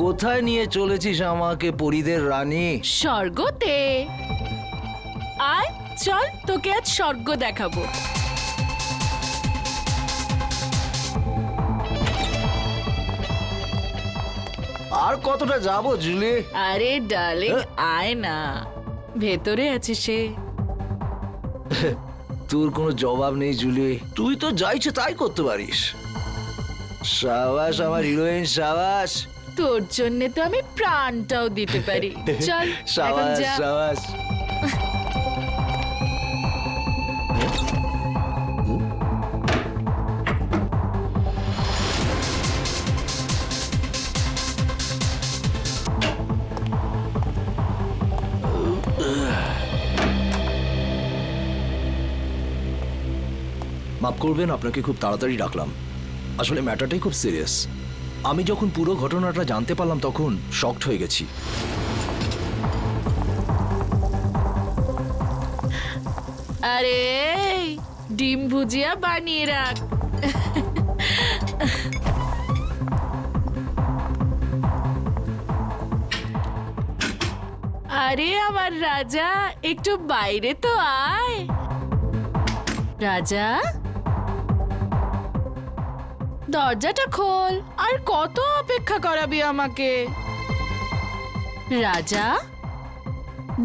কোথায় নিয়ে চলেছিস আমাকে পরীদের রানী? স্বর্গতে। আয় চল, তোকে আজ স্বর্গ দেখাবো। আর কতটা যাবো জুলি? আরে ডার্লিং, আয় না, ভেতরে আছে সে। তোর কোনো জবাব নেই জুলি, তুই তো যা ইচ্ছে তাই করতে পারিস। সাবাস আমার হিরোইন, সাবাস। তোর জন্য তো আমি প্রাণটাও দিতে পারি। চল এখন সাবাস যা। সাবাস। মাফ করবেন, আপনাকে খুব তাড়াতাড়ি ডাকলাম। আসলে ম্যাটারটাই খুব সিরিয়াস। আমি যখন পুরো ঘটনাটা জানতে পারলাম তখন শকড হয়ে গেছি। আরে ডিম ভুজিয়া বানিয়ে রাখ। আরে আমার রাজা, একটু বাইরে তো আয়। রাজা, দরজাটা খোল। আর কত অপেক্ষা করাবি আমাকে? রাজা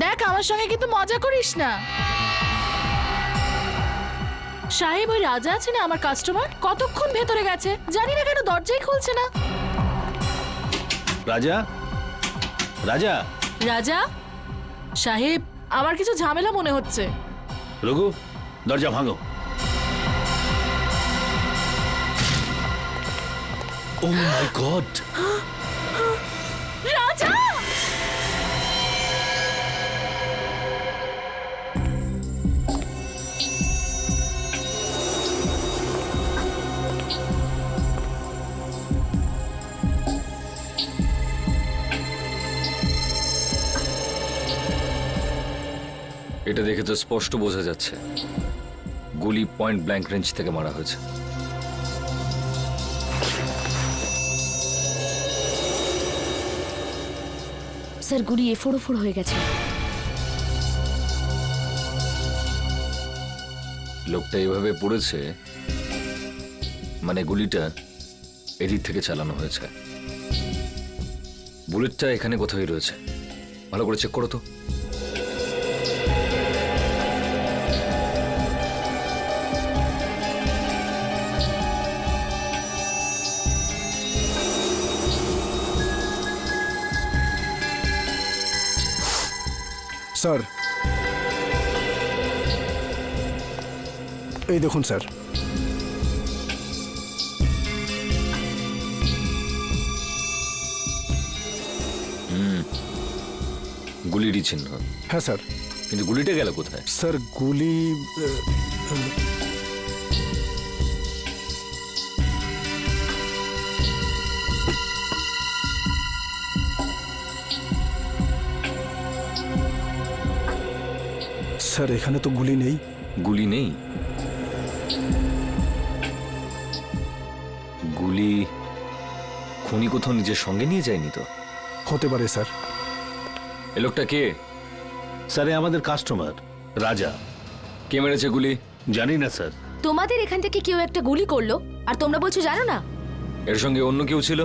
দেখ, আমার সঙ্গে কিন্তু মজা করিস না। সাহেব, ওই রাজা আছে না আমার কাস্টমার, কতক্ষণ ভেতরে গেছে জানি না কেন দরজাই খুলছে না। রাজা, রাজা, রাজা সাহেব, আমার কিছু ঝামেলা মনে হচ্ছে। রঘু, দরজা ভাঙো। ও মাই গড! রাজা! এটা দেখে তো স্পষ্ট বোঝা যাচ্ছে গুলি পয়েন্ট ব্ল্যাঙ্ক রেঞ্জ থেকে মারা হয়েছে। স্যার, গুলি এফোড় হয়ে গেছে। লোকটা এভাবে পড়েছে মানে গুলিটা এদিক থেকে চালানো হয়েছে। বুলেটটা এখানে কোথায় রয়েছে, ভালো করে চেক করো তো। স্যার, এই দেখুন স্যার। গুলিরই চিহ্ন। হ্যাঁ স্যার। কিন্তু গুলিটা গেল কোথায়? স্যার গুলি স্যার এখানে তো গুলি নেই। গুলি নেই? গুলি খুনি কোথাও নিজের সঙ্গে নিয়ে যায়নি তো? হতে পারে স্যার। এ লোকটা কে? স্যার, এ আমাদের কাস্টমার রাজা। কে মেরেছে গুলি? জানি না স্যার। তোমাদের এখান থেকে কেউ একটা গুলি করলো আর তোমরা বলছো জানো না? এর সঙ্গে অন্য কেউ ছিল?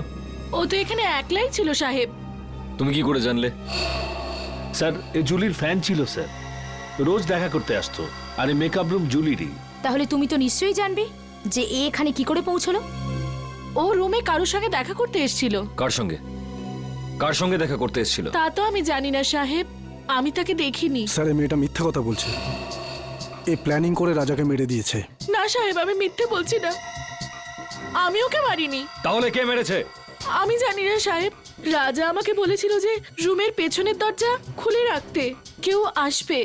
ও তো এখানে একলাই ছিল সাহেব। তুমি কি করে জানলে? স্যার, এ জুলির ফ্যান ছিল স্যার, রোজ দেখা করতে আসতো। আর এই মেকআপ রুম জুলিরই। তাহলে তুমি তো নিশ্চয়ই জানবে যে এ এখানে কি করে পৌঁছলো। ও রুমে কারোর সঙ্গে দেখা করতে এসেছিল। কার সঙ্গে? কার সঙ্গে দেখা করতে এসেছিল? তা তো আমি জানি না সাহেব, আমি তাকে দেখিনি। স্যার, এই মেয়েটা মিথ্যা কথা বলছে। এ প্ল্যানিং করে রাজাকে মেরে দিয়েছে। না সাহেব, আমি মিথ্যে বলছি না, আমি ওকে মারিনি। তাহলে কে মেরেছে? আমি জানি না সাহেব, রাজা আমাকে বলেছিল যে রুমের পেছনের দরজা খুলে রাখতে, কেউ আসবে।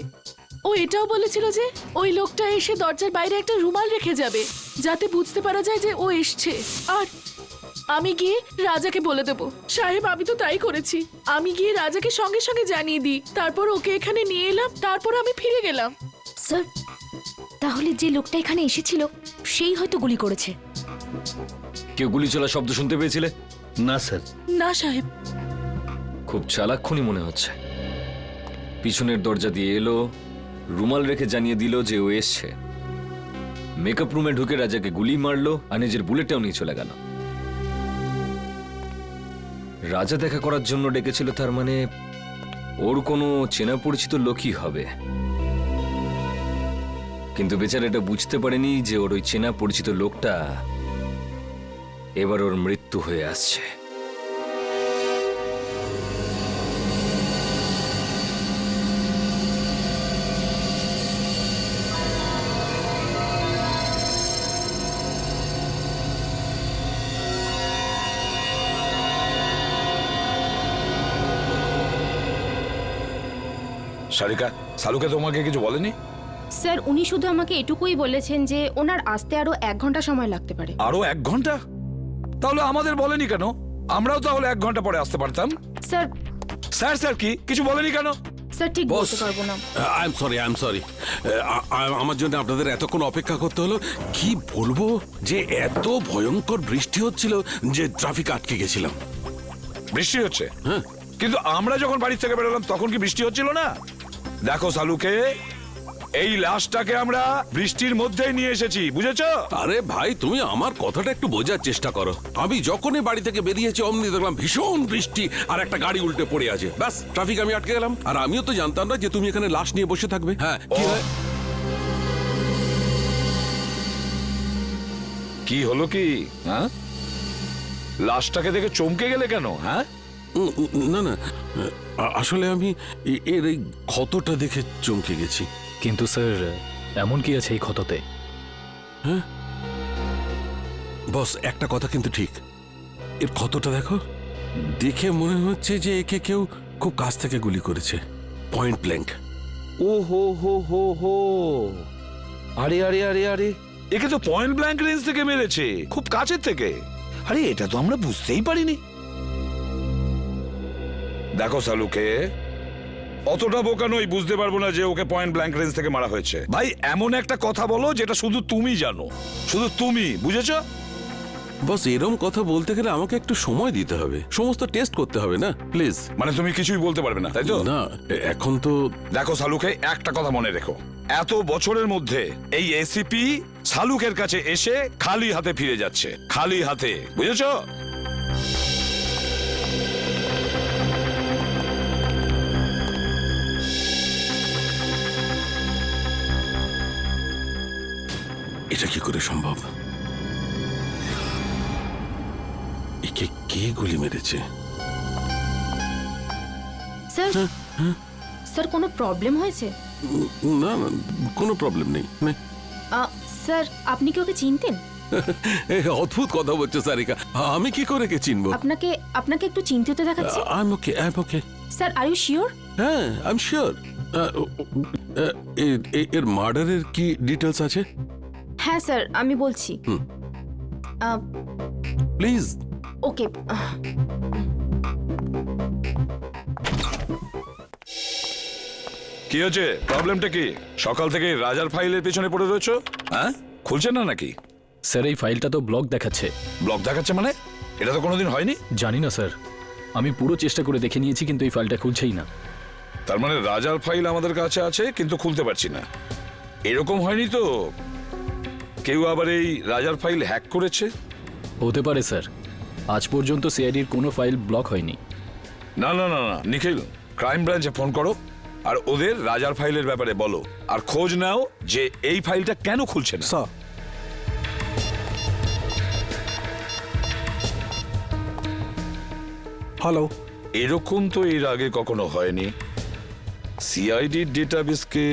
ও এটাও বলেছিল যে ওই লোকটা এসে দরজার বাইরে একটা রুমাল রেখে যাবে যাতে বুঝতে পারা যায় যে ও এসছে। আর আমি গিয়ে রাজাকে বলে দেবো। সাহেব, আমি তো তাই করেছি। আমি গিয়ে রাজাকে সঙ্গে সঙ্গে জানিয়ে দিই, তারপর ওকে এখানে নিয়ে এলাম, তারপর আমি ফিরে গেলাম। স্যার, তাহলে যে লোকটা এখানে এসেছিল সেই হয়তো গুলি করেছে। কেউ গুলি চলার শব্দ শুনতে পেয়েছিলে? না স্যার। না সাহেব। খুব চালাক্ষণই মনে হচ্ছে। পিছনের দরজা দিয়ে এলো, রুমাল রেখে জানিয়ে দিল যে ও এসছে। মেকআপ রুমে ঢুকে রাজাকে গুলি মারলো আর নিজের বুলেটটাও নিয়ে চলে গেল। রাজা দেখা করার জন্য ডেকেছিল, তার মানে ওর কোনো চেনা পরিচিত লোকই হবে। কিন্তু বেচারা এটা বুঝতে পারেনি যে ওর ওই চেনা পরিচিত লোকটা এবার ওর মৃত্যু হয়ে আসছে। সারিকা, সালুকে তোমাকে কিছু বলেনি? স্যার উনি শুধু আমাকে এটুকুই বলেছেন যে ওনার আসতে আরো 1 ঘন্টা সময় লাগতে পারে। আরো 1 ঘন্টা? তাহলে আমাদের বলেনি কেন? আমরাও তাহলে 1 ঘন্টা পরে আসতে পারতাম। স্যার স্যার স্যার কি কিছু বলেনি কেন? স্যার ঠিক বস। বলতে পারবো না। আই এম সরি আমার জন্য আপনাদের এতক্ষণ অপেক্ষা করতে হলো। কি বলবো যে এত ভয়ঙ্কর বৃষ্টি হচ্ছিল যে ট্রাফিক আটকে গেছিলাম। বৃষ্টি হচ্ছে? হ্যাঁ। কিন্তু আমরা যখন বাড়ি থেকে বেরোলাম তখন কি বৃষ্টি হচ্ছিল না? দেখো সালুকে, এই লাশটাকে আমরা বৃষ্টির মধ্যেই নিয়ে এসেছি, বুঝেছো? আরে ভাই তুমি আমার কথাটা একটু বোঝার চেষ্টা করো। আমি যখনই বাড়ি থেকে বেরিয়েছি অমনি দেখলাম ভীষণ বৃষ্টি আর একটা গাড়ি উল্টে পড়ে আছে। ব্যাস ট্রাফিক আমি আটকে গেলাম। আর আমিও তো জানতাম না যে তুমি এখানে লাশ নিয়ে বসে থাকবে। হ্যাঁ কি হয়? কি হলো কি? হ্যাঁ, লাশটাকে দেখে চমকে গেলে কেন? হ্যাঁ, না না, আসলে আমি এর এই ক্ষতটা দেখে চমকে গেছি। কিন্তু স্যার এমন কি আছে এই ক্ষততে? বস একটা কথা কিন্তু ঠিক, এর ক্ষতটা দেখো, দেখে মনে হচ্ছে যে একে কেউ খুব কাছ থেকে গুলি করেছে, পয়েন্ট ব্ল্যাঙ্ক। ও হো হো হো হো, আরে আরে আরে আরে, একে তো পয়েন্ট ব্ল্যাঙ্ক রেঞ্জ থেকে মেরেছে, খুব কাছের থেকে। আরে এটা তো আমরা বুঝতেই পারিনি। দেখো সালুকে, অতটা বোকা নই, বুঝতে পারবো না যে ওকে পয়েন্ট ব্ল্যাঙ্ক রেঞ্জ থেকে মারা হয়েছে। ভাই এমন একটা কথা বলো যেটা শুধু তুমি জানো, শুধু তুমি, বুঝেছো? বস এরম কথা বলতে গেলে আমাকে একটু সময় দিতে হবে, সমস্ত টেস্ট করতে হবে না, প্লিজ। মানে তুমি কিছুই বলতে পারবে না, তাই তো? না এখন তো দেখো সালুকে, একটা কথা মনে রেখো, এত বছরের মধ্যে এই এসিপি সালুকের কাছে এসে খালি হাতে ফিরে যাচ্ছে, খালি হাতে, বুঝেছো? এটা কি করে সম্ভব? একে কে গুলি মেরেছে? স্যার স্যার কোনো প্রবলেম হয়েছে? না না, কোনো প্রবলেম নেই। স্যার আপনি কি ওকে চিনতেন? অদ্ভুত কথা বলছো সারিকা, আমি কি করে কে চিনবো? আপনাকে আপনাকে একটু চিন্তিত দেখাচ্ছে। I am okay. Sir are you sure? হ্যাঁ আই এম শিওর। এর মার্ডারের কি ডিটেলস আছে? হ্যাঁ স্যার আমি বলছি। প্লিজ। ওকে কি হচ্ছে? প্রবলেমটা কি? সকাল থেকে রাজার ফাইলের পেছনে পড়ে রয়েছো? হ্যাঁ, খুলছে না নাকি? স্যার এই ফাইলটা তো ব্লক দেখাচ্ছে। ব্লক দেখাচ্ছে মানে? এটা তো কোনোদিন হয়নি। জানি না স্যার, আমি পুরো চেষ্টা করে দেখে নিয়েছি কিন্তু এই ফাইলটা খুলছেই না। তার মানে রাজার ফাইল আমাদের কাছে আছে কিন্তু খুলতে পারছি না। এরকম হয়নি তো কেউ আবার এই রাজার ফাইল হ্যাক করেছে? হতে পারে স্যার, আজ পর্যন্ত সিআইডির কোনো ফাইল ব্লক হয়নি। না না না না, নিখিল ক্রাইম ব্রাঞ্চে ফোন করো আর ওদের রাজার ফাইলের ব্যাপারে বলো, আর খোঁজ নাও যে এই ফাইলটা কেন খুলছে না। Sir, hello. এরকম তো এর আগে কখনো হয়নি। সিআইডির ডেটাবেসকে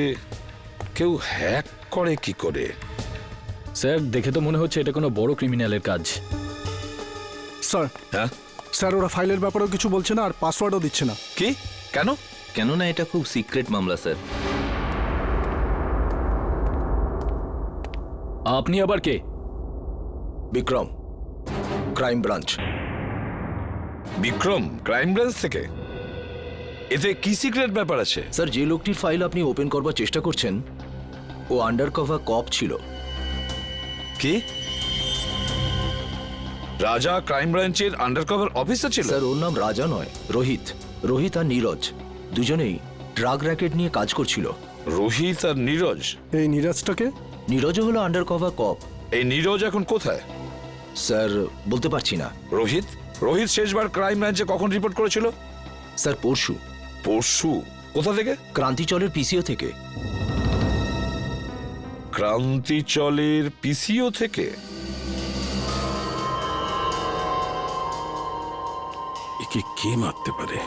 কেউ হ্যাক করে কি করে? স্যার দেখে তো মনে হচ্ছে এটা কোনো বড় ক্রিমিনালের কাজ। স্যার, হ্যাঁ স্যার ওরা ফাইলের ব্যাপারেও কিছু বলছে না আর পাসওয়ার্ডও দিচ্ছে না। কি? কেন? কেননা এটা খুব সিক্রেট মামলা স্যার। আপনি আবার কে? Vikram, crime branch. Vikram crime branch থেকে? এতে কি সিক্রেট ব্যাপার আছে? স্যার যে লোকটির ফাইল আপনি ওপেন করবার চেষ্টা করছেন ও আন্ডার কভার কপ ছিল। কি? রাজা ক্রাইম ব্রাঞ্চের আন্ডারকভার অফিসার ছিল? স্যার ওর নাম রাজা নয়, রোহিত। রোহিত আর নীরজ দুজনেই ড্রাগ র্যাকেট নিয়ে কাজ করছিল। রোহিত আর নীরজ? এই নীরাজটাকে? নীরজও হলো আন্ডারকভার কপ। এই নীরজ এখন কোথায়? স্যার বলতে পারছি না। রোহিত রোহিত শেষবার ক্রাইম ব্রাঞ্চে কখন রিপোর্ট করেছিল? স্যার পরশু। পরশু? কোথা থেকে? ক্রান্তিচলের পিসিও থেকে। ক্রান্তিচলের পিসিও থেকে? একে কে মারতে পারে?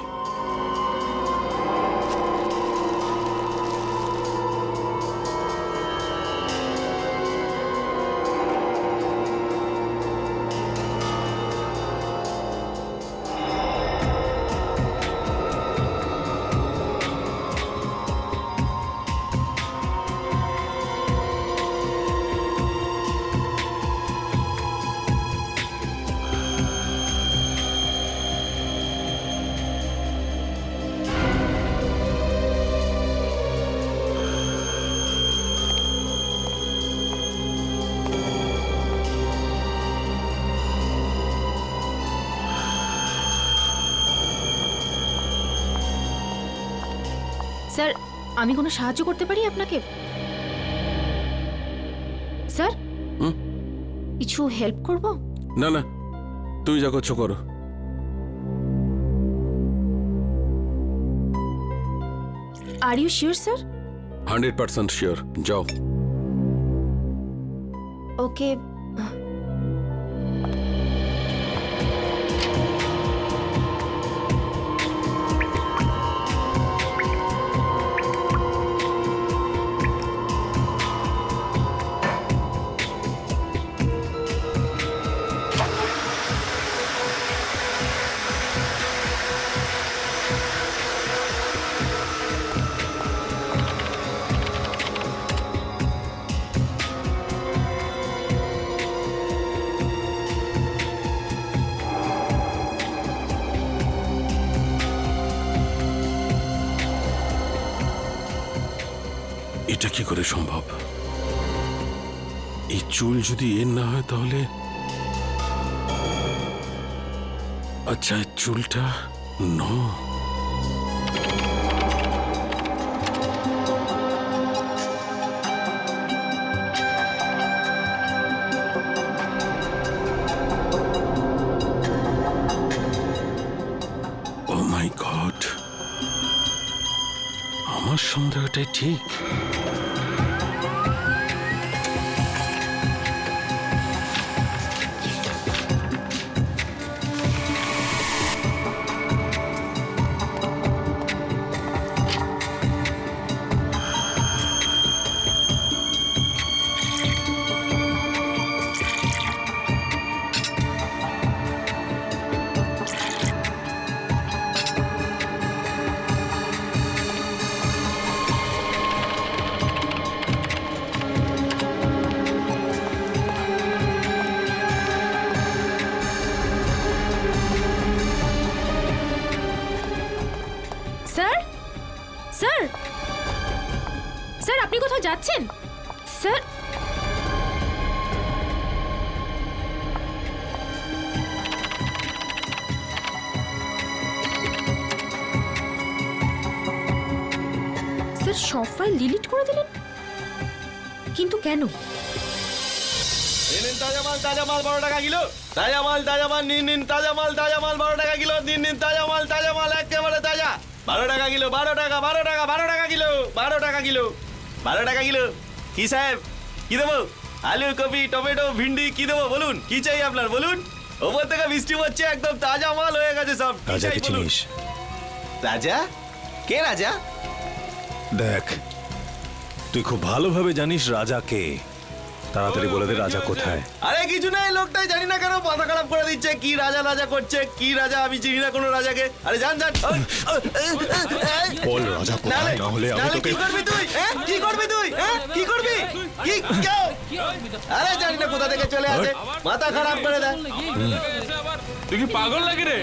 স্যার আমি কোনো সাহায্য করতে পারি আপনাকে? স্যার হুম? কিছু হেল্প করব? না না, তুই যা করছো করো। Are you sure sir? 100% sure. যাও। ওকে। এটা কি করে সম্ভব? এই চুল যদি এর না হয় তাহলে আচ্ছা, এই চুলটা নো। ও মাই গড, আমার সন্দেহটাই ঠিক। স্যার স্যার স্যার আপনি কোথাও যাচ্ছেন? স্যার স্যার সব ফাইল ডিলিট করে দিলেন, কিন্তু কেন? তাজা মাল 12 টাকা কিলো। তাজা মাল নিন তাজা মাল 12 টাকা কিলো। নিন তাজা মাল একেবারে তাজা। 12 টাকা কিলো, 12 টাকা কিলো, 12 টাকা কিলো, 12 টাকা কিলো। কি সাহেব কি দেবো? আলু, কপি, টমেটো, ভিন্ডি কি দেবো বলুন? কি চাই আপনার বলুন? ওপর থেকে বৃষ্টি হচ্ছে, একদম তাজা মাল হয়ে গেছে সব। রাজাকে চিনিস? রাজা? কে রাজা? দেখ, তুই খুব ভালোভাবে জানিস রাজা কে। তাড়াতাড়ি বলে দে রাজা কোথায়। আরে কিছু নাই, লোকটাই জানি না কেন মাথা খারাপ করে দিচ্ছে। কি রাজা করছে? কি রাজা? আমি চিনি না কোনো রাজাকে। আরে জান। বল রাজা কোথায়, না হলে আমি তোকে। কি করবি তুই? কি করবি তুই? কি করবি? কি কেউ? আরে জানি না কোথা থেকে চলে আসে, মাথা খারাপ করে দেয়। তুই কি পাগল লাগে রে?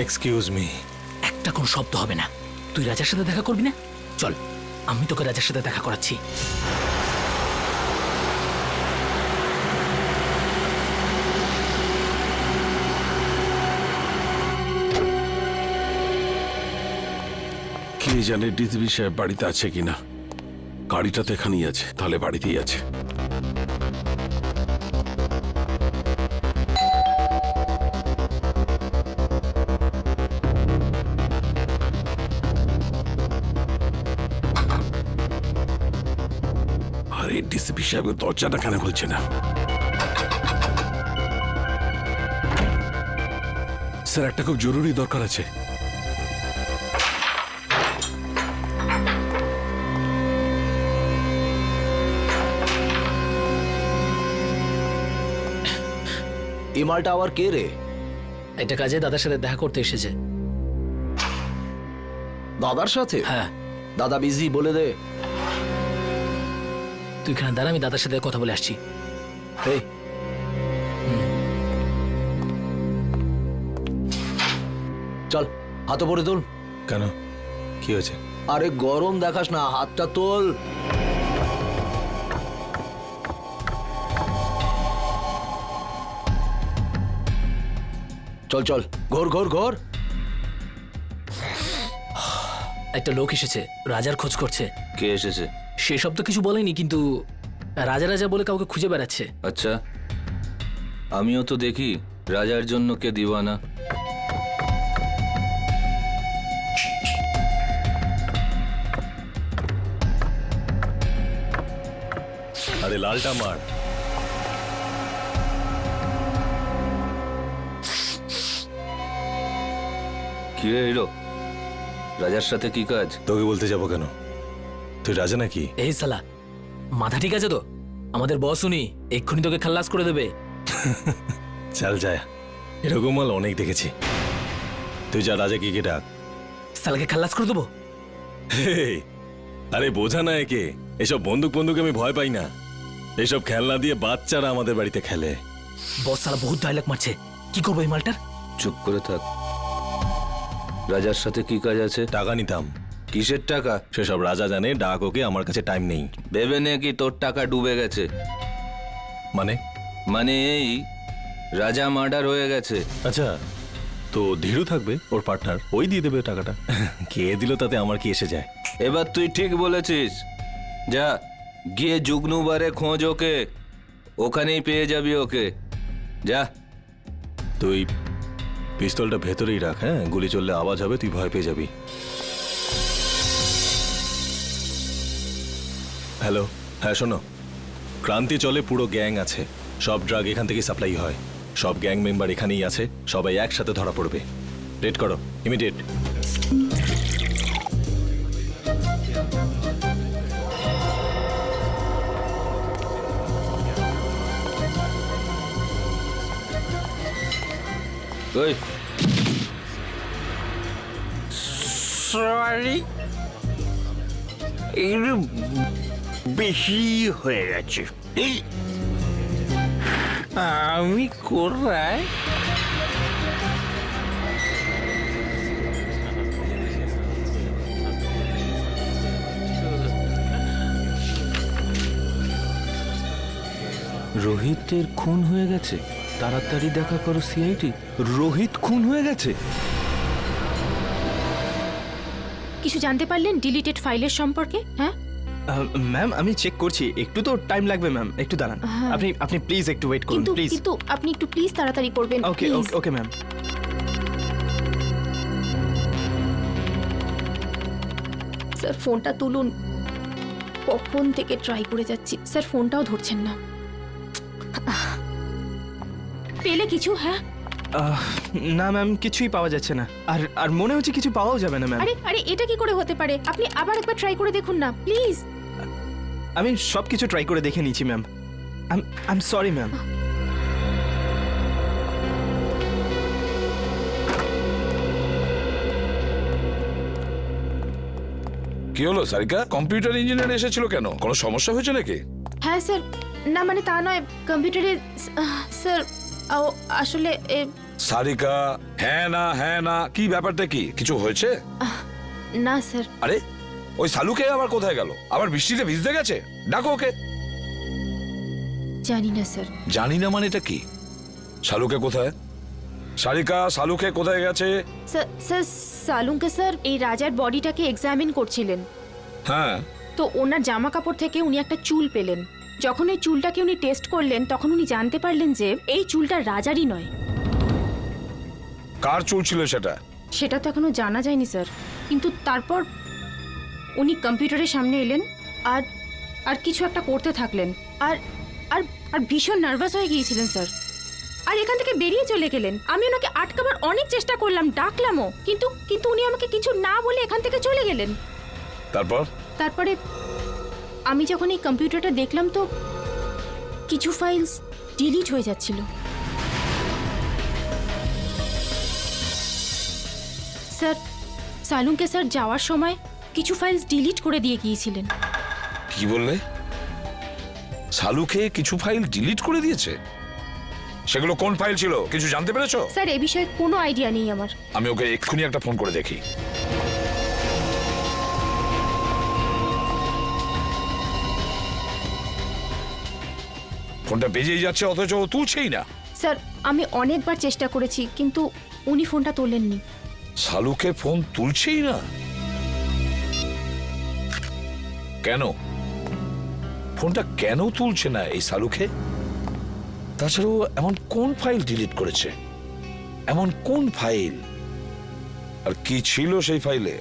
Excuse me. একটা কোনো শব্দ হবে না। তুই রাজার সাথে দেখা করবি না? চল, আমি তোকে রাজার সাথে দেখা করাচ্ছি। কে জানে ডিসবি সাহেব বাড়িতে আছে কিনা। গাড়িটা তো এখানেই আছে, তাহলে বাড়িতেই আছে। আরে ডিসিপি সাহেবের দরজাটা কেন খুলছে না? স্যার, একটা খুব জরুরি দরকার আছে। এই মালটা আবার কে রে? এটা কাজে দাদার সাথে দেখা করতে এসেছে। দাদার সাথে? হ্যাঁ। দাদা বিজি, বলে দে। তুই এখানে দাঁড়া, আমি দাদার সাথে কথা বলে আসছি। এই, চল হাত পরে তোল। কেন, কি হয়েছে? আরে গরম দেখাস না, হাতটা তোল। চল চল, ঘোর ঘোর ঘোর। একটা লোক এসেছে, রাজার খোঁজ করছে। কে এসেছে? সেসব তো কিছু বলেনি, কিন্তু রাজা রাজা বলে কাউকে খুঁজে বেড়াচ্ছে। আচ্ছা, আমিও তো দেখি রাজার জন্য কে দিওয়ানা। আরে লালটা মার। কি রে হিরো, রাজার সাথে কি কাজ? তোকে বলতে যাবো কেন? তুই রাজা নাকি? এই সালা, মাথা ঠিক আছে তো? আমাদের বস উনি, এক্ষুনি তোকে খাল্লাস করে দেবে। চাল যায়, এরকম মাল অনেক দেখেছি। তুই যা, রাজা কি ডাক। সালাকে খাল্লাস করে দেবো। হেই, আরে বোঝা না একে, এসব বন্দুক বন্দুক আমি ভয় পাই না। এসব খেলনা দিয়ে বাচ্চারা আমাদের বাড়িতে খেলে। বস সালা বহুত ডায়লগ মারছে, কি করবো এই মালটার? চুপ করে থাক। রাজার সাথে কি কাজ আছে? টাকা নিতাম। কিসের টাকা? সেসব রাজা জানে, ডাক ওকে, আমার কাছে টাইম নেই। ভেবে নে কি তোর টাকা ডুবে গেছে? মানে? মানে এই, রাজা মার্ডার হয়ে গেছে। আচ্ছা, তো ধীরু থাকবে, ওর পার্টনার, ওই দিয়ে দেবে টাকাটা। কে দিল তাতে আমার কি এসে যায়? এবার তুই ঠিক বলেছিস। যা গিয়ে জুগনুবারে খোঁজ ওকে, ওখানেই পেয়ে যাবি ওকে। যা। তুই পিস্তলটা ভেতরেই রাখ, হ্যাঁ? গুলি চললে আওয়াজ হবে, তুই ভয় পেয়ে যাবি। হ্যালো, হ্যাঁ শোনো, ক্রান্তি চলে পুরো গ্যাং আছে, সব ড্রাগ এখান থেকে সাপ্লাই হয়, সব গ্যাং মেম্বার এখানেই আছে, সবাই একসাথে ধরা পড়বে। রেড করো, ইমিডিয়েট। ওই সরি, একটু বেশি হয়ে গেছে। আমি কোথায়? রোহিতের খুন হয়ে গেছে। তাড়াতাড়ি দেখা করো সিআইডি। রোহিত খুন হয়ে গেছে। কিছু জানতে পারলেন ডিলিটেড ফাইলের সম্পর্কে? হ্যাঁ ম্যাম, আমি চেক করছি, একটু তো টাইম লাগবে ম্যাম, একটু দাঁড়ান। আপনি আপনি প্লিজ একটু ওয়েট করুন, কিন্তু প্লিজ। কিন্তু আপনি একটু প্লিজ তাড়াতাড়ি করবেন। ওকে please। Okay ma'am. স্যার ফোনটা তুলুন, কখন থেকে ট্রাই করে যাচ্ছি, স্যার ফোনটাও ধরছেন না। পেলে কিছু? হ্যাঁ না ম্যাম, কিছুই পাওয়া যাচ্ছে না, আর আর মনে হচ্ছে কিছু পাওয়াও যাবে না ম্যাম। আরে আরে, এটা কি করে হতে পারে? আপনি আবার একবার ট্রাই করে দেখুন না প্লিজ। আমি সব কিছু ট্রাই করে দেখে নিয়েছি ma'am. I am sorry ma'am. কি হলো সারিকা? কম্পিউটার ইঞ্জিনিয়ার এসেছিল কেন? কোনো সমস্যা হয়েছে নাকি? হ্যাঁ স্যার, না মানে তা নয়, কম্পিউটারে স্যার আসলে সারিকা, হ্যাঁ না কি ব্যাপারটা কি? কিছু হয়েছে? না স্যার। আরে ওই সালুকে আবার কোথায় গেল? আবার বৃষ্টিতে ভিজতে গেছে? ডাকো ওকে। জানি না স্যার। জানি না মানে এটা কি? শালুকে কোথায়? সারিকা, শালুকে কোথায় গেছে? স্যার সালুকে স্যার এই রাজার বডিটাকে এক্সামিন করছিলেন, হ্যাঁ তো ওনার জামা কাপড় থেকে উনি একটা চুল পেলেন। যখন এই চুলটাকে উনি টেস্ট করলেন তখন উনি জানতে পারলেন যে এই চুলটা রাজারই নয়। কার চুল ছিল সেটা? সেটা তো এখনো জানা যায়নি স্যার, কিন্তু তারপর উনি কম্পিউটারের সামনে এলেন আর আর কিছু একটা করতে থাকলেন আর আর আর ভীষণ নার্ভাস হয়ে গিয়েছিলেন স্যার, আর এখান থেকে বেরিয়ে চলে গেলেন। আমি ওনাকে আটকাবার অনেক চেষ্টা করলাম, ডাকলামও, কিন্তু কিন্তু উনি আমাকে কিছু না বলে এখান থেকে চলে গেলেন। তারপরে আমি যখন এই কম্পিউটারটা দেখলাম তো কিছু ফাইলস ডিলিট হয়ে যাচ্ছিল। স্যার সালুকে স্যার যাওয়ার সময় কিছু ফাইলস ডিলিট করে দিয়ে গিয়েছিলেন। কি বললে? শালুকে কিছু ফাইল ডিলিট করে দিয়েছে? সেগুলো কোন ফাইল ছিল কিছু জানতে পেরেছো? স্যার এই বিষয়ে কোনো আইডিয়া নেই আমার। আমি ওকে এক্ষুনি একটা ফোন করে দেখি। ফোনটা বেজেই যাচ্ছে অথচ ও তুলছেই না। স্যার আমি অনেকবার চেষ্টা করেছি কিন্তু উনি ফোনটা তোলেননি। শালুকে ফোন তুলছেই না কেন? ফোনটা কেন তুলছে না এই শালুকে? তাছাড়াও এমন কোন ফাইল ডিলিট করেছে? এমন কোন ফাইল? আর কি ছিল সেই ফাইলে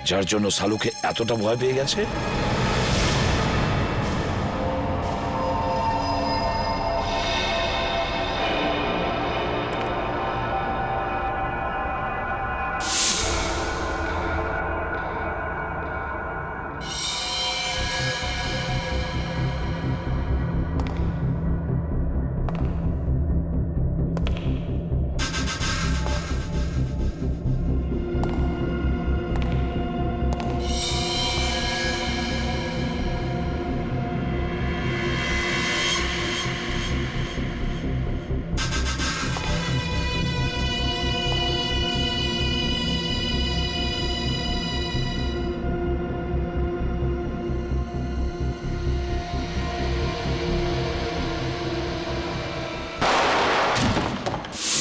যার জন্য শালুকে এতটা ভয় পেয়ে গেছে?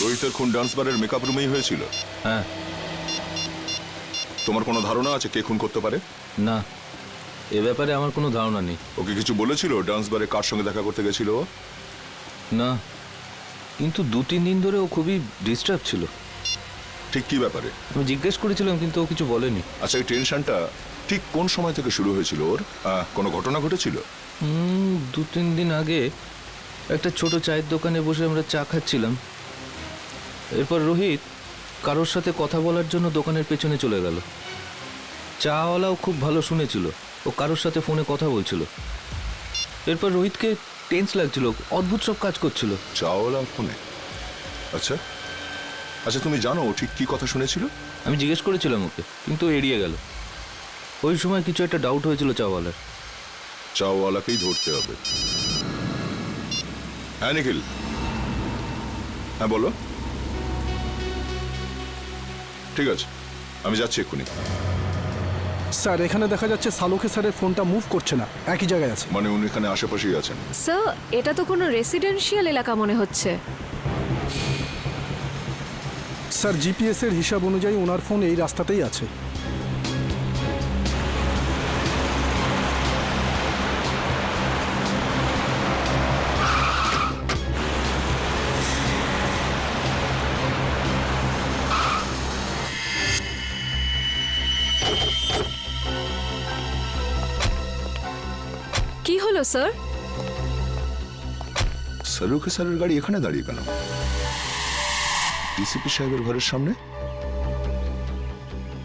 রোহিতের খুন ডান্স বারের মেকআপ রুমেই হয়েছিল? হ্যাঁ। তোমার কোনো ধারণা আছে কে খুন করতে পারে? না, এ ব্যাপারে আমার কোনো ধারণা নেই। ওকে কিছু বলেছিল ডান্স বারে কার সঙ্গে দেখা করতে গেছিল? না, কিন্তু 2-3 দিন ধরে ও খুবই ডিস্টার্ব ছিল। ঠিক কি ব্যাপারে? আমি জিজ্ঞেস করেছিলাম কিন্তু ও কিছু বলেনি। আচ্ছা এই টেনশনটা ঠিক কোন সময় থেকে শুরু হয়েছিল ওর? কোনো ঘটনা ঘটেছিল? 2-3 দিন আগে একটা ছোট চায়ের দোকানে বসে আমরা চা খাচ্ছিলাম। এরপর রোহিত কারোর সাথে কথা বলার জন্য দোকানের পেছনে চলে গেল। চাওয়ালাও খুব ভালো শুনেছিল, ও কারোর সাথে ফোনে কথা বলছিল। এরপর রোহিতকে টেন্স লাগছিল, অদ্ভুত সব কাজ করছিল। চাওয়ালা ফোনে? আচ্ছা আচ্ছা, তুমি জানো ও ঠিক কি কথা শুনেছিল? আমি জিজ্ঞেস করেছিলাম ওকে, কিন্তু এড়িয়ে গেল। ওই সময় কিছু একটা ডাউট হয়েছিল চাওয়ালার। চাওয়ালাকেই ধরতে হবে। হ্যাঁ নিখিল, হ্যাঁ বলো। ঠিক আছে, আমি যাচ্ছি এক্ষুনি। স্যার এখানে দেখা যাচ্ছে সালুকে স্যারের ফোনটা মুভ করছে না, একই জায়গায় আছে। মানে উনি এখানে আশেপাশেই আছেন? স্যার এটা তো কোনো রেসিডেন্সিয়াল এলাকা মনে হচ্ছে। স্যার জিপিএস এর হিসাব অনুযায়ী ওনার ফোন এই রাস্তাতেই আছে। কি হলো স্যার? সালুকে স্যারের গাড়ি এখানে দাঁড়িয়ে কেন? ডিসিপি সাহেবের ঘরের সামনে?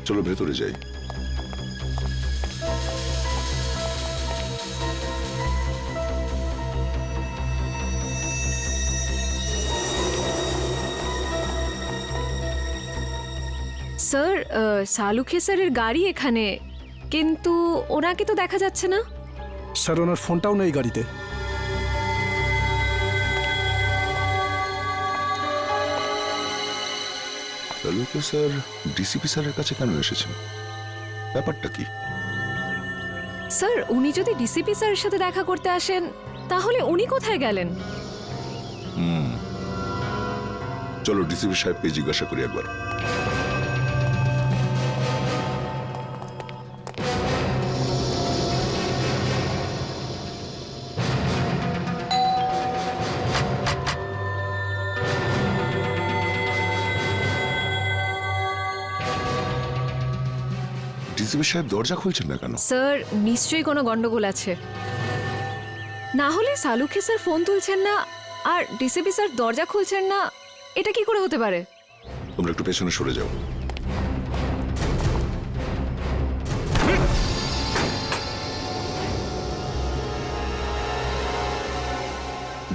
চলো ভেতরে যাই। স্যার সালুখে স্যারের গাড়ি এখানে, কিন্তু ওনাকে তো দেখা যাচ্ছে না। স্যার ওনার ফোনটাও নেই গাড়িতে। সালুকে স্যার ডিসিপি স্যারের কাছে কেন এসেছেন? ব্যাপারটা কি? স্যার উনি যদি ডিসিপি স্যারের সাথে দেখা করতে আসেন তাহলে উনি কোথায় গেলেন? চলো ডিসিপি সাহেবকে জিজ্ঞাসা করি একবার। ডিসিপি সাহেব দরজা খুলছেন না কেন? স্যার নিশ্চয়ই কোনো গন্ডগোল আছে, না হলে সালুখে স্যার ফোন তুলছেন না আর ডিসিপি স্যার দরজা খুলছেন না, এটা কি করে হতে পারে? তোমরা একটু পেছনে সরে যাও।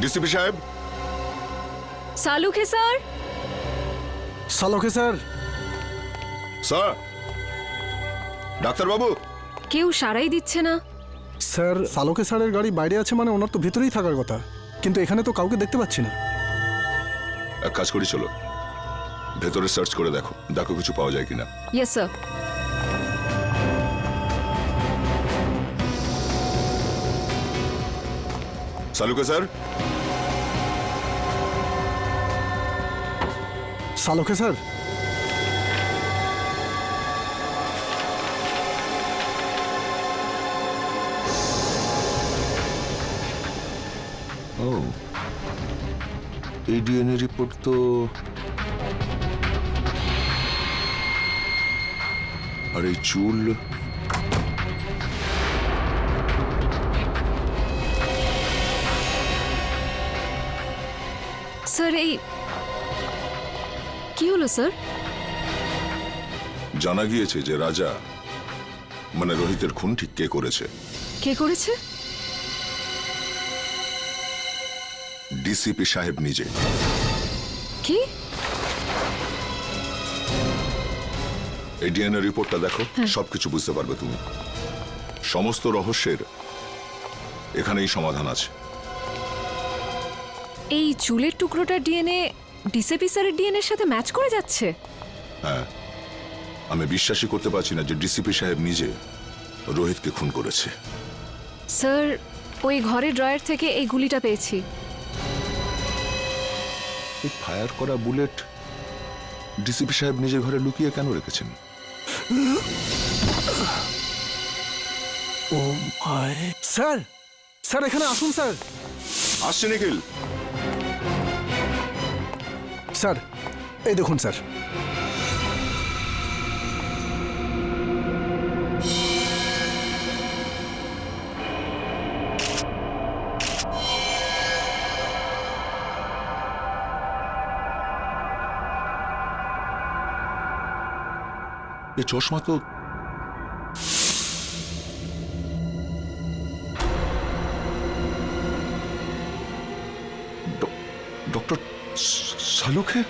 ডিসিপি সাহেব। Salunkhe sir. Salukhe sir. Sir. ডাক্তারবাবু। কেউ সারাই দিচ্ছে না। স্যার সালুখে স্যারের গাড়ি বাইরে আছে মানে ওনার তো ভেতরেই থাকার কথা, কিন্তু এখানে তো কাউকে দেখতে পাচ্ছি না। এক কাজ করি, চলো ভেতরে সার্চ করে দেখো, দেখো কিছু পাওয়া যায় কিনা। Yes sir. Saluke sir. Salukhe sir. ও, এই ডিএনএ রিপোর্ট তো আর এই চুল, স্যার এই কি হলো স্যার? জানা গিয়েছে যে রাজা মানে রোহিতের খুন ঠিক কে করেছে। কে করেছে? ডিসিপি সাহেব নিজে। কি? এই ডিএনএ রিপোর্টটা দেখো, সবকিছু বুঝতে পারবে তুমি। সমস্ত রহস্যের এখানেই সমাধান আছে। এই চুলের টুকরোটার ডিএনএ ডিসিপি স্যারের ডিএনএ এর সাথে ম্যাচ করে যাচ্ছে। হ্যাঁ, আমি বিশ্বাসই করতে পারছি না যে ডিসিপি সাহেব নিজে রোহিতকে খুন করেছে। স্যার ওই ঘরের ড্রয়ার থেকে এই গুলিটা পেয়েছি। এই ফায়ার করা বুলেট ডিসিপি সাহেব নিজের ঘরে লুকিয়ে কেন রেখেছেন? ও মাই। স্যার, স্যার এখানে আসুন স্যার। আসছে নিখিল। স্যার এই দেখুন স্যার। এই চশমা তো ডক্টর সালুখে।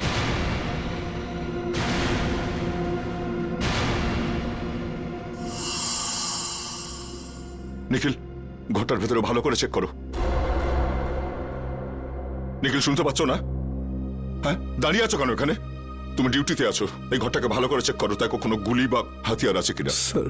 নিখিল, ঘরটার ভেতরে ভালো করে চেক করো। নিখিল, শুনতে পাচ্ছ না? হ্যাঁ, দাঁড়িয়ে আছো কেন এখানে? তুমি ডিউটিতে আছো, এই ঘরটাকে ভালো করে চেক করো, দেখো কোনো গুলি বা হাতিয়ার আছে কিনা। স্যার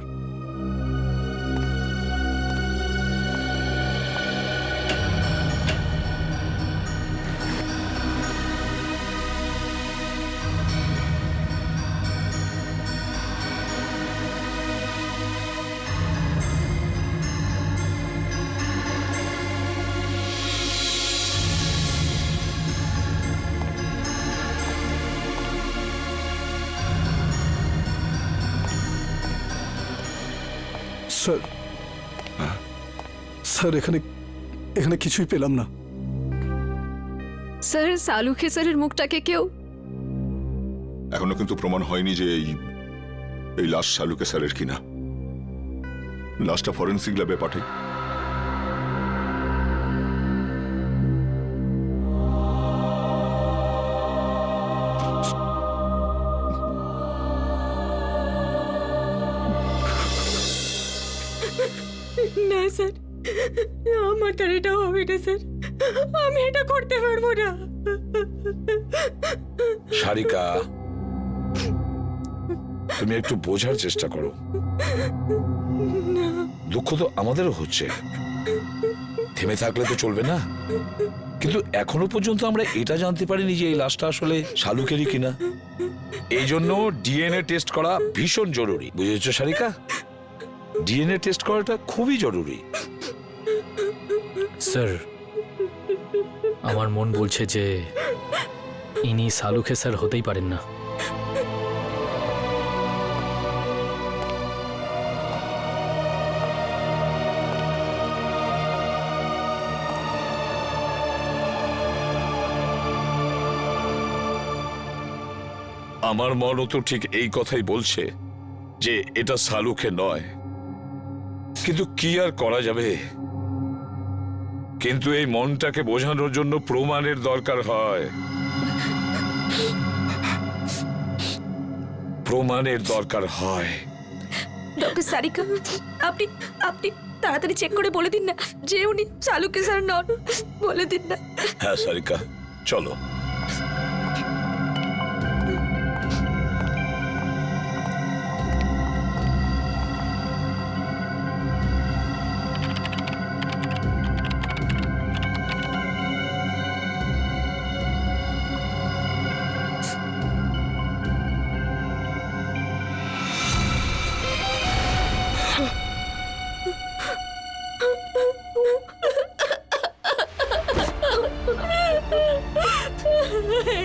স্যার, স্যার এখানে এখানে কিছুই পেলাম না। স্যার সালুখে স্যারের মুখটাকে কেউ। এখনো কিন্তু প্রমাণ হয়নি যে এই লাশ সালুকে স্যারের কিনা। লাশটা ফরেন্সিক ল্যাবে পাঠাই। না স্যার, আমার দ্বারা এটা হবে না স্যার, আমি এটা করতে পারবো না। সারিকা, তুমি একটু বোঝার চেষ্টা করো। দুঃখ তো আমাদেরও হচ্ছে, থেমে থাকলে তো চলবে না। কিন্তু এখনো পর্যন্ত আমরা এটা জানতে পারিনি যে এই লাশটা আসলে শালুকেরই কিনা। এই জন্য ডিএনএ টেস্ট করা ভীষণ জরুরি, বুঝেছো সারিকা? ডিএনএ টেস্ট করাটা খুবই জরুরি। স্যার, আমার মন বলছে যে ইনি সালুখে স্যার হতেই পারেন না। আমার মনও তো ঠিক এই কথাই বলছে যে এটা শালুকে নয়, কিন্তু কি আর করা যাবে? কিন্তু এই মনটাকে বোঝানোর জন্য প্রমাণের দরকার হয়, প্রমাণের দরকার হয়। ডক্টর সারিকা, আপনি আপনি তাড়াতাড়ি চেক করে বলে দিন না যে উনি সালুকে স্যার নন। বলে দিন না। হ্যাঁ সারিকা, চলো।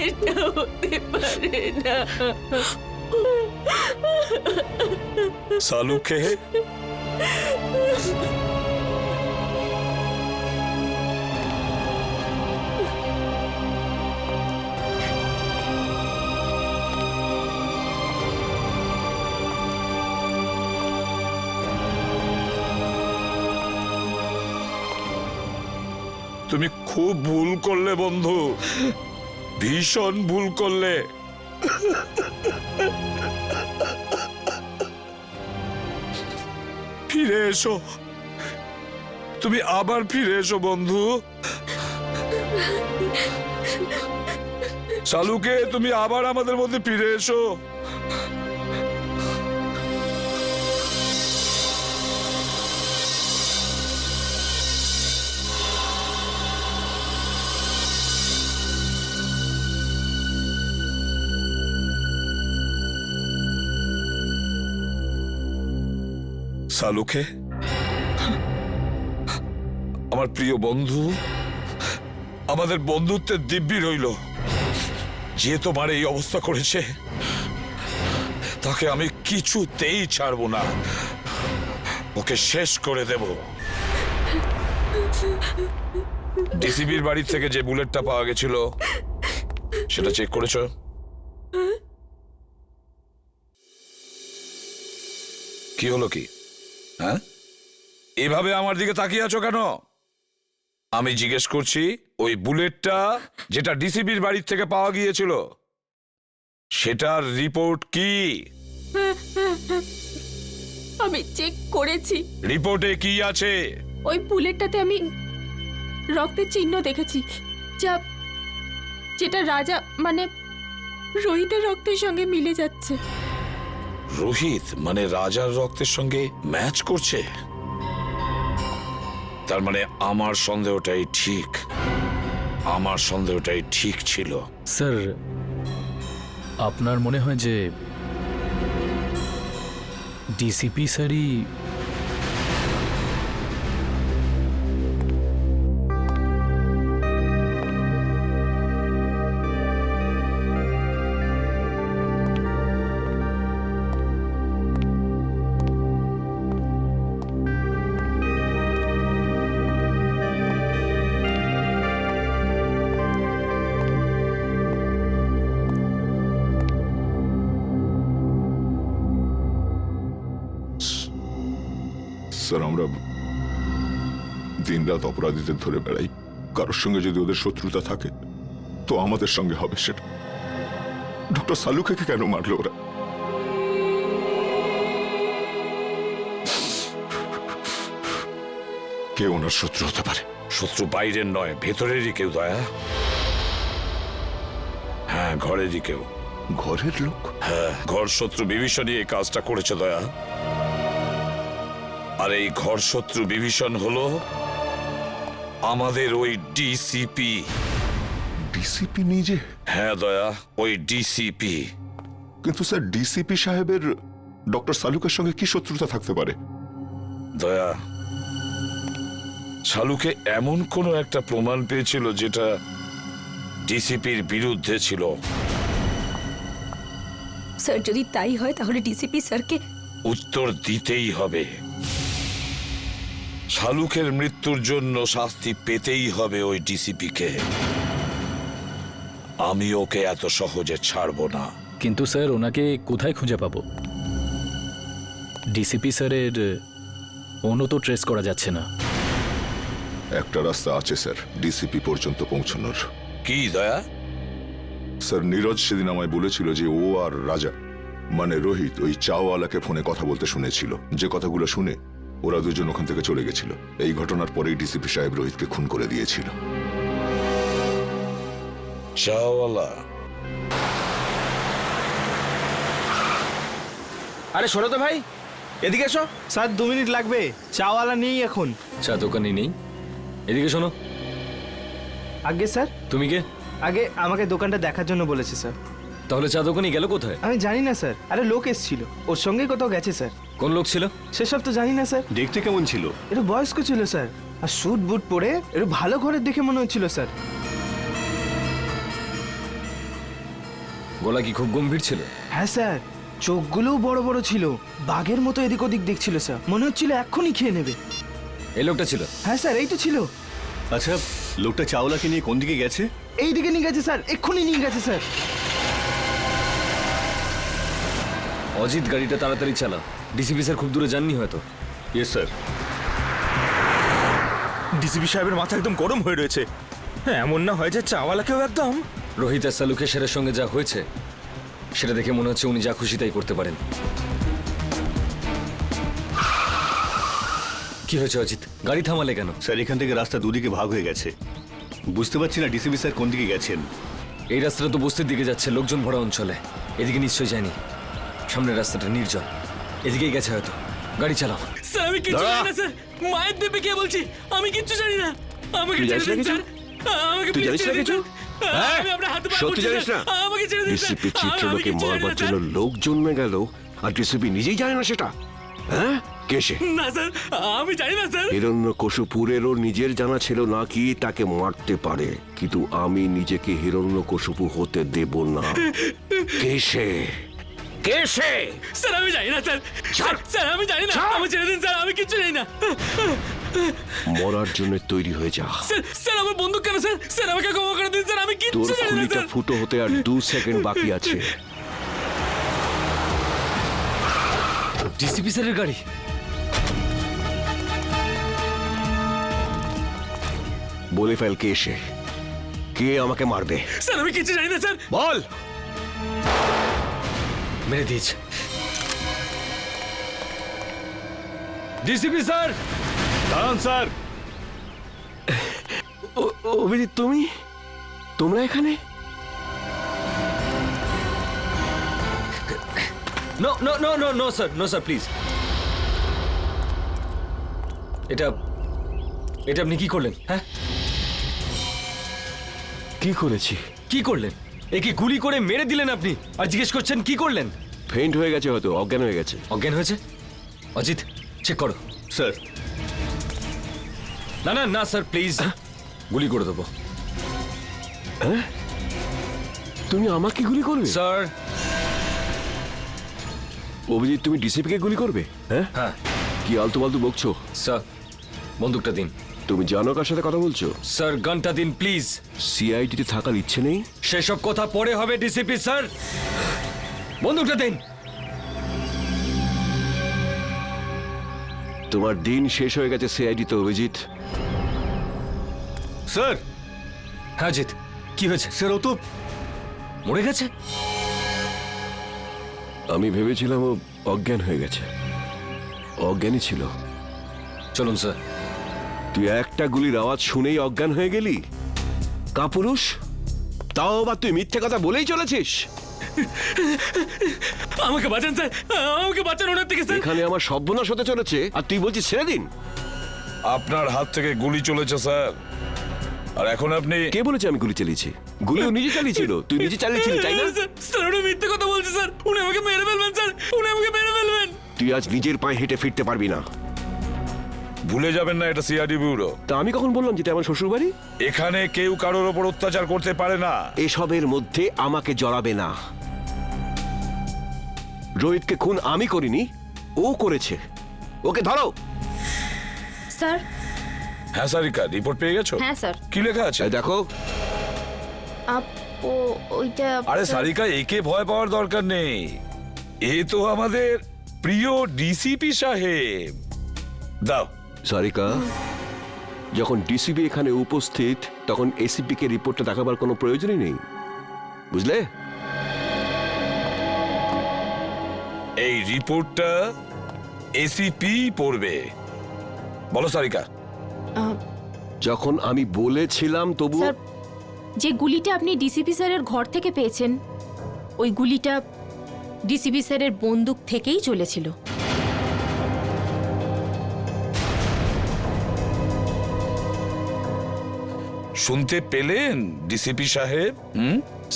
এটা হতে পারে না। শালুকে তুমি খুব ভুল করলে বন্ধু, ভীষণ ভুল করলে। ফিরে এসো, তুমি আবার ফিরে এসো বন্ধু। শালুকে, তুমি আবার আমাদের মধ্যে ফিরে এসো। শালুকে, আমার প্রিয় বন্ধু, আমাদের বন্ধুত্বের দিব্যি রইল। যে তোমার এই অবস্থা করেছে তাকে আমি কিছুতেই ছাড়বো না, ওকে শেষ করে দেব। ডিসিবির বাড়ি থেকে যে বুলেটটা পাওয়া গেছিল সেটা চেক করেছো? কি হলো কি? হ্যাঁ, এভাবে আমার দিকে তাকিয়ে আছো কেন? আমি জিজ্ঞেস করছি, ওই বুলেটটা যেটা ডিসিবির বাড়ি থেকে পাওয়া গিয়েছিল সেটার রিপোর্ট কি? আমি চেক করেছি। রিপোর্টে কি আছে? ওই বুলেটটাতে আমি রক্তের চিহ্ন দেখেছি, যেটা রাজা মানে রোহিতের রক্তের সঙ্গে মিলে যাচ্ছে। রোহিত মানে রাজার রক্তের সঙ্গে ম্যাচ করছে? তার মানে আমার সন্দেহটাই ঠিক, আমার সন্দেহটাই ঠিক ছিল। স্যার, আপনার মনে হয় যে ডিসিপি স্যারই স্যার, আমরা দিনরাত অপরাধীদের ধরে বেড়াই। কারোর সঙ্গে যদি ওদের শত্রুতা থাকে তো আমাদের সঙ্গে হবে সেটা। ডক্টর সালুকে কেন মারলো ওরা? কে ওনার শত্রু হতে পারে? শত্রু বাইরের নয়, ভেতরেরই কেউ। দয়া, হ্যাঁ, ঘরেরই কেউ। ঘরের লোক? হ্যাঁ, ঘর শত্রু বিভীষণই এই কাজটা করেছে দয়া। আর এই ঘর শত্রু বিভীষণ হলো আমাদের ওই ডিসিপি। ডিসিপি নিজে? হ্যাঁ দয়া, ওই ডিসিপি। কিন্তু স্যার, ডিসিপি সাহেবের ডক্টর সালুকের সঙ্গে কি শত্রুতা থাকতে পারে? দয়া, শালুকে এমন কোনো একটা প্রমাণ পেয়েছিল যেটা ডিসিপির বিরুদ্ধে ছিল। স্যার, যদি তাই হয় তাহলে ডিসিপি স্যারকে উত্তর দিতেই হবে। শালুকের মৃত্যুর জন্য শাস্তি পেতেই হবে ওই ডিসিপিকে। আমি ওকে এত সহজে ছাড়বো না। কিন্তু স্যার ওনাকে কোথায় খুঁজে পাবো? ডিসিপি স্যারের ফোনও তো ট্রেস করা যাচ্ছে না। একটা রাস্তা আছে স্যার ডিসিপি পর্যন্ত পৌঁছানোর। কি দয়া? স্যার, নীরজ সেদিন আমায় বলেছিল যে ও আর রাজা মানে রোহিত ওই চাওয়ালাকে ফোনে কথা বলতে শুনেছিল। যে কথাগুলো শুনে ওরা দুজন ওখান থেকে চলে গেছিল। এই ঘটনার পরেই ডিসিপি সাহেব রোহিতকে খুন করে দিয়েছিল। চাওয়ালা? আরে শোনো তো ভাই, এদিকে এসো। স্যার 2 মিনিট লাগবে, চাওয়ালা নেই এখন। চা দোকানই নেই? এদিকে শোনো। আগে স্যার। তুমি কে? আগে আমাকে দোকানটা দেখার জন্য বলেছে স্যার। তাহলে চা দোকানই গেল কোথায়? আমি জানি না স্যার। আরে লোক এসেছিল, ওর সঙ্গে কোথাও গেছে স্যার। কোন লোক ছিল? সেসব তো জানি না স্যার। দেখতে কেমন ছিল? একটু বয়স্ক ছিল স্যার, আর স্যুট বুট পরে একটু ভালো ঘরের দেখে মনে হচ্ছিল স্যার। গলা কি খুব গম্ভীর ছিল? হ্যাঁ স্যার, চোখগুলোও বড় বড় ছিল, বাঘের মতো এদিক ওদিক দেখছিল স্যার। মনে হচ্ছিল এক্ষুনি খেয়ে নেবে। এই লোকটা ছিল? হ্যাঁ স্যার, এই তো ছিল। আচ্ছা, লোকটা চাওলাকে নিয়ে কোন দিকে গেছে? এই দিকে নিয়ে গেছে স্যার, এক্ষুনি নিয়ে গেছে স্যার। অজিত গাড়িটা তাড়াতাড়ি চালা। ডিসিপি স্যার খুব দূরে যাননি হয়তো। Yes sir. ডিসিপি সাহেবের মাথা একদম গরম হয়ে রয়েছে। এমন না হয় যে চাওয়ালাকেও একদম। রোহিত আর সালুকের সেরের সঙ্গে যা হয়েছে সেটা দেখে মনে হচ্ছে উনি যা খুশি তাই করতে পারেন। কি হয়েছে অজিত? গাড়ি থামালে কেন? স্যার, এখান থেকে রাস্তা দুদিকে ভাগ হয়ে গেছে। বুঝতে পারছি না ডিসিপি স্যার কোন দিকে গেছেন। এই রাস্তাটা তো বস্তির দিকে যাচ্ছে, লোকজন ভরা অঞ্চলে। এদিকে নিশ্চয়ই যায়নি। সামনের রাস্তাটা নির্জন, এদিকেই গেছে হয়তো। গাড়ি চালাও। স্যার আমি কিচ্ছু জানি না স্যার। মায়ের দেবে কে বলছি? আমি কিচ্ছু জানি না। আমাকে ছেড়ে দিন স্যার। আমাকে তুই জানিস না কিছু? আমি আপনার হাতে পা সত্যি জানিস না? আমাকে ছেড়ে দিন স্যার। ডিসিপি চিত্রলোকে মারবার জন্য লোক জন্মে গেল আর ডিসিপি নিজেই জানে না সেটা? হ্যাঁ, কে সে? না স্যার, আমি জানি না স্যার। হিরণ্যকশিপুরেরও নিজের জানা ছিল না কি তাকে মারতে পারে, কিন্তু আমি নিজেকে হিরণ্যকশিপু হতে দেব না। কে সে? কে সে? স্যার আমি জানি না স্যার। স্যার আমি জানি না। আমি ছেড়ে দিন স্যার, আমি কিচ্ছু জানি না। মরার জন্য তৈরি হয়ে যা। স্যার আমার বন্দুক কেন স্যার? স্যার আমাকে ক্ষমা করে দিন স্যার, আমি তোর কিচ্ছু জানি না খুলিটা স্যার। ফুটো হতে আর 2 সেকেন্ড বাকি আছে। ডিসিপি স্যারের গাড়ি। বলে ফেল কে সে, কে আমাকে মারবে। স্যার আমি কিচ্ছু জানি না স্যার। বল। মেরে দিয়েছে। ডিসিপি স্যার দাঁড়ান স্যার। অভিজিৎ, তোমরা এখানে? No no no no no sir, no sir please. এটা আপনি কি করলেন? হ্যাঁ, কি করেছি? কি করলেন? একে গুলি করে মেরে দিলেন আপনি, আর জিজ্ঞেস করছেন কি করলেন? ফেইন্ট হয়ে গেছে, হয়তো অজ্ঞান হয়ে গেছে। অজ্ঞান হয়েছে? অজিত চেক করো। স্যার। না না না স্যার প্লিজ, গুলি করে দেবো। হ্যাঁ, তুমি আমাকে গুলি করবে? স্যার। অভিজিৎ, তুমি ডিসিপিকে গুলি করবে? হ্যাঁ হ্যাঁ। কি আলতু ফালতু বকছো? স্যার বন্দুকটা দিন। তুমি জানো কার সাথে কথা বলছো? স্যার গানটা দিন প্লিজ। সিআইডিতে থাকার ইচ্ছে নেই? সেসব কথা পরে হবে ডিসিপি স্যার, বন্দুকটা দিন। তোমার দিন শেষ হয়ে গেছে সিআইডিতে অভিজিৎ। স্যার। হ্যাঁ জিৎ, কি হয়েছে? স্যার ও তো মরে গেছে। আমি ভেবেছিলাম ও অজ্ঞান হয়ে গেছে। অজ্ঞানই ছিল। চলুন স্যার। তুই একটা গুলির আওয়াজ শুনেই অজ্ঞান হয়ে গেলি? কাপুরুষ, তাও আবার তুই মিথ্যে কথা বলেই চলেছিস। আমাকে বাঁচান স্যার, আমাকে বাঁচান ওনার থেকে স্যার। এখানে আমার সর্বনাশ হতে চলেছে আর তুই বলছিস ছেড়ে দিন? আপনার হাত থেকে গুলি চলেছে স্যার, আর এখন আপনি... কে বলেছে আমি গুলি চালিয়েছি? গুলি ও নিজে চালিয়েছিল, তুই নিজে চালিয়েছিলি তাই না? স্যার উনি মিথ্যে কথা বলছে স্যার, উনি আমাকে মেরে ফেলবেন স্যার, উনি আমাকে মেরে ফেলবেন। তুই আজ নিজের পায়ে হেঁটে ফিরতে পারবি না। ভুলে যাবেন না এটা সিআইডি ব্যুরো। তা আমি কখন বললাম যেটা আমার শ্বশুর বাড়ি? এখানে কেউ কারোর ওপর অত্যাচার করতে পারে না। এসবের মধ্যে আমাকে জড়াবে না। রোহিতকে খুন আমি করিনি, ও করেছে। ওকে ধরো। স্যার। হ্যাঁ সারিকা, রিপোর্ট পেয়ে গেছো? হ্যাঁ স্যার। কি লেখা আছে দেখো। ওইটা আরে সারিকা, একে ভয় পাওয়ার দরকার নেই, এ তো আমাদের প্রিয় ডিসিপি সাহেব। দাও। সারিকা, যখন ডিসিপি এখানে উপস্থিত তখন এসিপি কে রিপোর্টটা দেখাবার কোনো প্রয়োজনই নেই, বুঝলে? এই রিপোর্টটা এসিপি পড়বে। বলো সারিকা। যখন আমি বলেছিলাম তবু স্যার, যে গুলিটা আপনি ডিসিপি স্যারের ঘর থেকে পেয়েছেন ওই গুলিটা ডিসিপি স্যারের বন্দুক থেকেই চলেছিল। শুনতে পেলেন ডিসিপি সাহেব?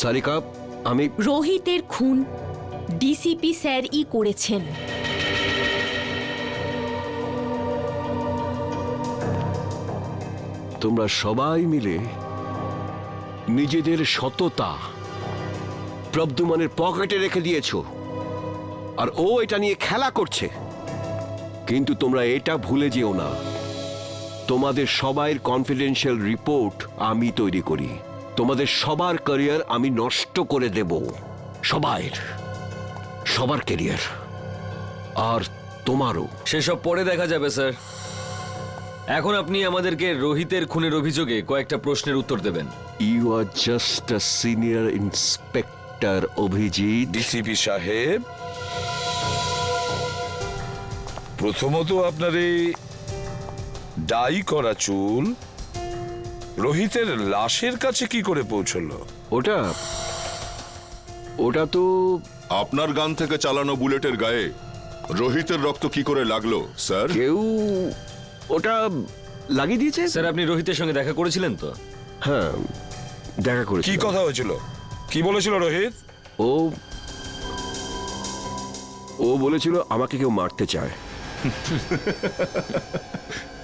সারিকা, আমি রোহিতের খুন ডিসিপি স্যারই করেছেন। তোমরা সবাই মিলে নিজেদের সততা প্রদ্যুম্নের পকেটে রেখে দিয়েছো, আর ও এটা নিয়ে খেলা করছে। কিন্তু তোমরা এটা ভুলে যেও না, তোমাদের সবাইয়ের কনফিডেন্সিয়াল রিপোর্ট আমি তৈরি করি। তোমাদের সবার ক্যারিয়ার আমি নষ্ট করে দেব, সবার ক্যারিয়ার, আর তোমারও। সেসব পরে দেখা যাবে স্যার। এখন আপনি আমাদেরকে রোহিতের খুনের অভিযোগে কয়েকটা প্রশ্নের উত্তর দেবেন। You are just a senior inspector Abhijit. DCP সাহেব, প্রথমত আপনার এই ডাই করা চুল রোহিতের লাশের কাছে কি করে পৌঁছলো? ওটা তো আপনার গান থেকে চালানো বুলেটের গায়ে রোহিতের রক্ত কি করে লাগলো স্যার? কেউ ওটা লাগিয়ে দিয়েছে। স্যার, আপনি রোহিতের সঙ্গে দেখা করেছিলেন তো? হ্যাঁ, দেখা করেছি। কি কথা হয়েছিল? কি বলেছিল রোহিত? ও বলেছিল আমাকে কেউ মারতে চায়।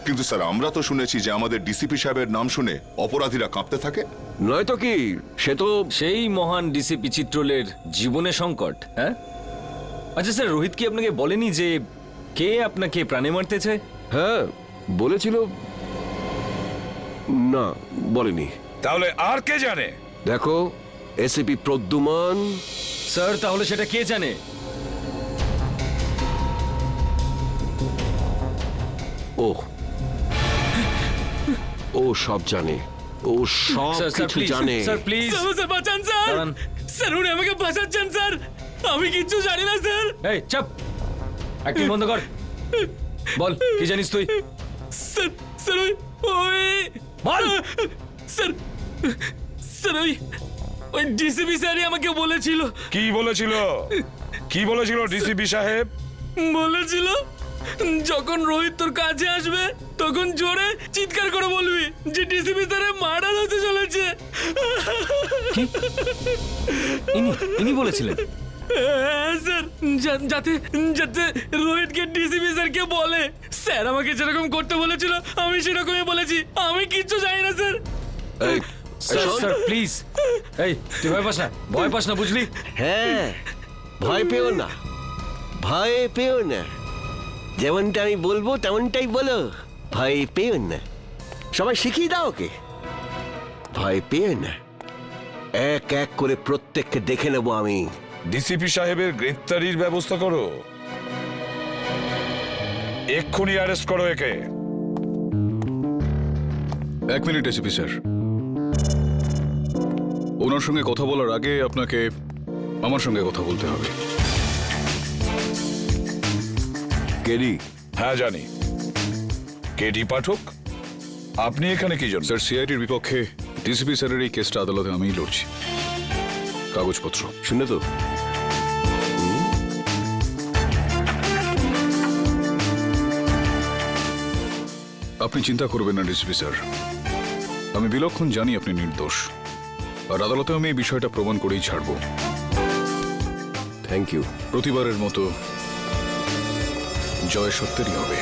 কিন্তু স্যার, আমরা তো শুনেছি যে আমাদের ডিসিপি সাহেবের নাম শুনে অপরাধীরা কাঁপতে থাকে। নয়তো কি, সে তো সেই মহান ডিসিপি চিত্রলের জীবনে সংকট। হ্যাঁ, আচ্ছা স্যার, রোহিত কি আপনাকে বলেনি যে কে আপনাকে প্রাণে মারতে চায়? হ্যাঁ বলেছিল। না, বলেনি। তাহলে আর কে জানে? দেখো, এসিপি প্রদ্যুম্ন। স্যার, তাহলে সেটা কে জানে? ও সব জানে, ও সব কিছু জানে। স্যার প্লিজ, স্যার বাঁচান স্যার, স্যার উনি আমাকে বাঁচাচ্ছেন স্যার, আমি কিচ্ছু জানি না স্যার। এই চুপ, অ্যাক্টিং বন্ধ কর, বল কি জানিস তুই? স্যার স্যার ওই বল। স্যার স্যার ওই ডিসিপি স্যারই আমাকে বলেছিল। কি বলেছিল? কি বলেছিল ডিসিপি সাহেব? বলেছিল যখন রোহিত তোর কাছে আসবে তখন জোরে চিৎকার করে বলবি যে ডিসিপি স্যারের মার্ডার হতে চলেছে। ইনি বলেছিলেন? স্যার, যাতে যাতে রোহিতকে ডিসিপি স্যারকে বলে। স্যার আমাকে যেরকম করতে বলেছিল আমি সেরকমই বলেছি, আমি কিচ্ছু জানি না স্যার। স্যার প্লিজ, এই তুই ভয় পাস না বুঝলি? হ্যাঁ, ভয় পেও না, ভয় পেও না, যেমনটা আমি বলবো তেমনটাই বলো, ভয় পেও না। সবাই শিখিয়ে দাও ওকে, ভয় পেও না। এক এক করে প্রত্যেককে দেখে নেব আমি। ডিসিপি সাহেবের গ্রেফতারির ব্যবস্থা করো, এক্ষুনি অ্যারেস্ট করো একে। এক মিনিট এসিপি স্যার, ওনার সঙ্গে কথা বলার আগে আপনাকে আমার সঙ্গে কথা বলতে হবে। কেডি? হ্যাঁ জানি। কেডি পাঠক, আপনি এখানে কি জন্য? স্যার, সিআইডির বিপক্ষে ডিসিপি স্যারের এই কেসটা আদালতে আমিই লড়ছি। কাগজপত্র। শুনে তো আপনি চিন্তা করবেন না ডিসিপি স্যার, আমি বিলক্ষণ জানি আপনি নির্দোষ, আর আদালতে আমি এই বিষয়টা প্রমাণ করেই ছাড়ব। Thank you. প্রতিবারের মতো জয় সত্যেরই হবে।